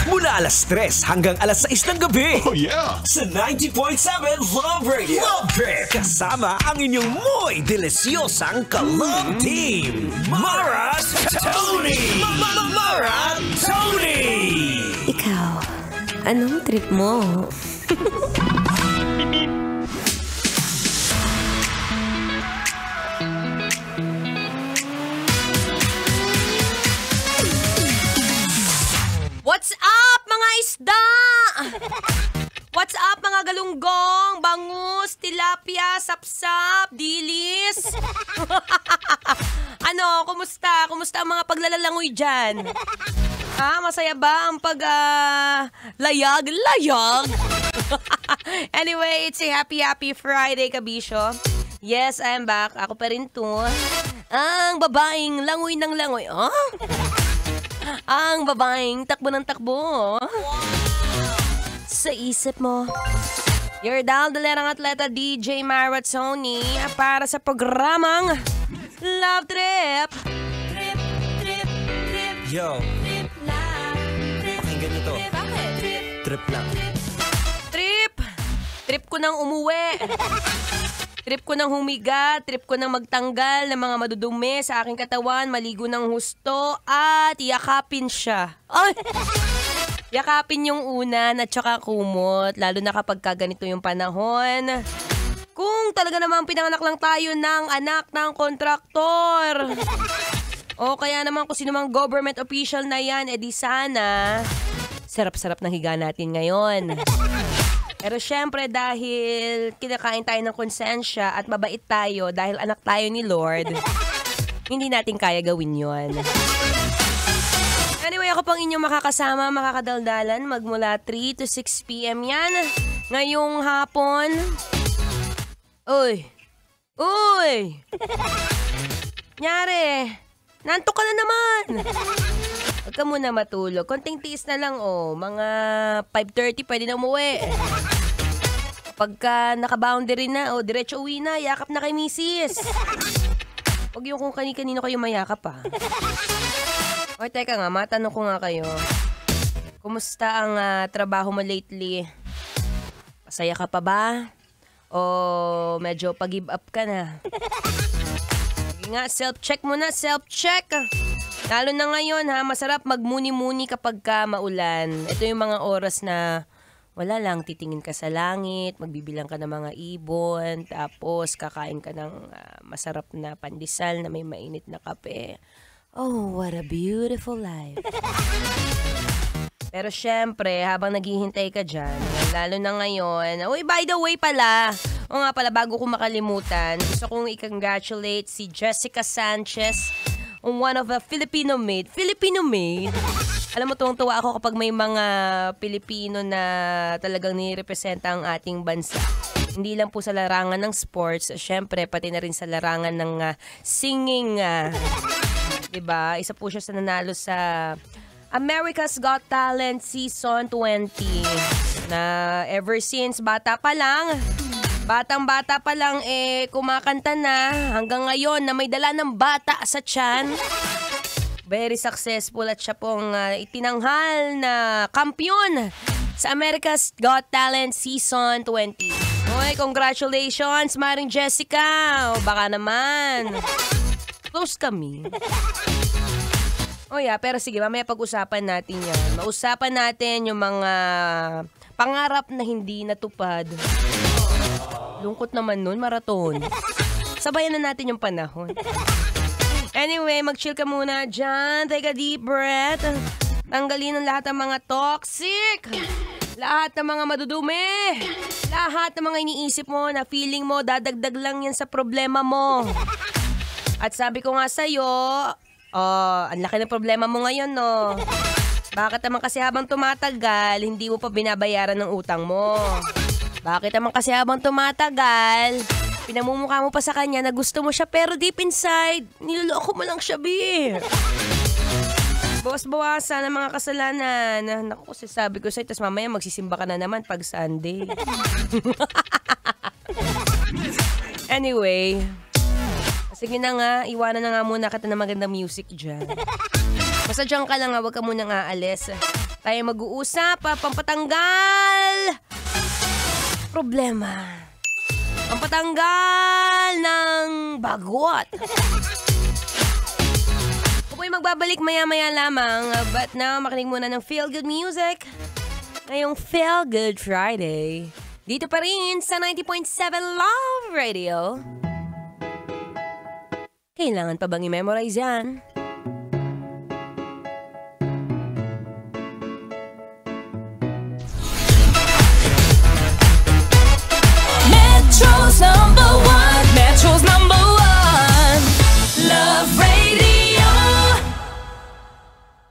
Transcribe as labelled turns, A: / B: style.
A: Mula alas 3 hanggang alas 6 ng gabi.
B: Oh yeah!
A: Sa 90.7 Love Radio. Love Trip. Kasama ang inyong muy delisyosang ka-love team. Mara Tony! Mara Tony!
C: Ikaw, anong trip mo?
D: What's up, mga isda? What's up, mga galunggong, bangus, tilapia, sapsap, dilis? Ano, kumusta? Kumusta ang mga paglalalangoy dyan? Masaya ba ang layag? Anyway, it's a happy Friday, kabisyo. Yes, I'm back. Ako pa rin to. Ang babaeng langoy ng langoy. Ang babaeng takbo ng takbo. Sa isip mo. Your daldalerang atleta DJ Mara Tony para sa programang Love Trip. Trip, trip, trip.
A: Yo.
D: Trip lang.
A: Pakinggan nyo to.
D: Bakit?
A: Trip lang.
D: Trip. Trip ko nang umuwi. Trip ko nang humiga, trip ko nang magtanggal ng mga madudumi sa aking katawan, maligo ng husto, at yakapin siya. Ay! Yakapin yung unan at saka kumot, lalo na kapag ganito yung panahon. Kung talaga namang pinanganak lang tayo ng anak ng kontraktor. O kaya naman kung sino mang government official na yan, edi sana sarap-sarap ng higa natin ngayon. Pero syempre dahil kinakain tayo ng konsensya at mabait tayo dahil anak tayo ni Lord, hindi natin kaya gawin yon. Anyway, ako pang inyong makakasama, makakadaldalan magmula 3 to 6 p.m. yan. Ngayong hapon. Uy! Nyari! Nantok ka na naman! Huwag ka muna matulog. Konting tiis na lang, mga 5:30 pwede na umuwi. Pagka naka-boundary na, diretso uwi na, yakap na kay misis. Huwag yung kung kani-kanino kayo mayakap, O, teka nga, matanong ko nga kayo. Kumusta ang trabaho mo lately? Masaya ka pa ba? O medyo pag-give up ka na? Sige nga, self-check muna, self-check. Lalo na ngayon masarap magmuni-muni kapag maulan. Ito yung mga oras na wala lang, titingin ka sa langit, magbibilang ka ng mga ibon, tapos kakain ka ng masarap na pandesal na may mainit na kape. Oh, what a beautiful life. Pero syempre, habang naghihintay ka dyan, lalo na ngayon, by the way pala, bago ko makalimutan, gusto kong i-congratulate si Jessica Sanchez, one of a Filipino maid. Alam mo, tuwang-tuwa ako kapag may mga Pilipino na talagang nirepresenta ang ating bansa. Hindi lang po sa larangan ng sports, syempre, pati na rin sa larangan ng singing. Diba? Isa po siya sa nanalo sa America's Got Talent Season 20. Na ever since batang-bata pa lang kumakanta na hanggang ngayon na may dala ng bata sa tiyan. Very successful at siya pong itinanghal na kampiyon sa America's Got Talent Season 20. Hoy, congratulations, Maring Jessica. Baka naman. Close kami. Pero sige, mamaya pag-usapan natin yan. Mausapan natin yung mga pangarap na hindi natupad. Lungkot naman nun, marathon. Sabayan na natin yung panahon. Anyway, mag-chill ka muna dyan. Take a deep breath. Tanggalin ang lahat ng mga toxic. Lahat ng mga madudumi. Lahat ng mga iniisip mo na feeling mo, dadagdag lang yan sa problema mo. At sabi ko nga sa'yo, ang laki ng problema mo ngayon, no? Bakit naman kasi habang tumatagal, hindi mo pa binabayaran ng utang mo? Bakit naman kasi habang tumatagal, pinamumukha mo pa sa kanya na gusto mo siya pero deep inside, niloloko mo lang siya, bi. Bawas-bawasan ang mga kasalanan. Naku, kasi sabi ko sa'yo, tapos mamaya magsisimba ka na naman pag Sunday. Anyway, sige na nga, iwanan na nga muna kita ng magandang music dyan. Basta dyan ka lang, huwag ka munang aalis. Tayo mag-uusap, pampatanggal problema. Pampatanggal ng bagot. Ako po'y magbabalik maya-maya lamang. But now, makinig muna ng Feel Good Music. Ngayong Feel Good Friday. Dito pa rin sa 90.7 Love Radio. Kailangan pa bang i-memorize yan?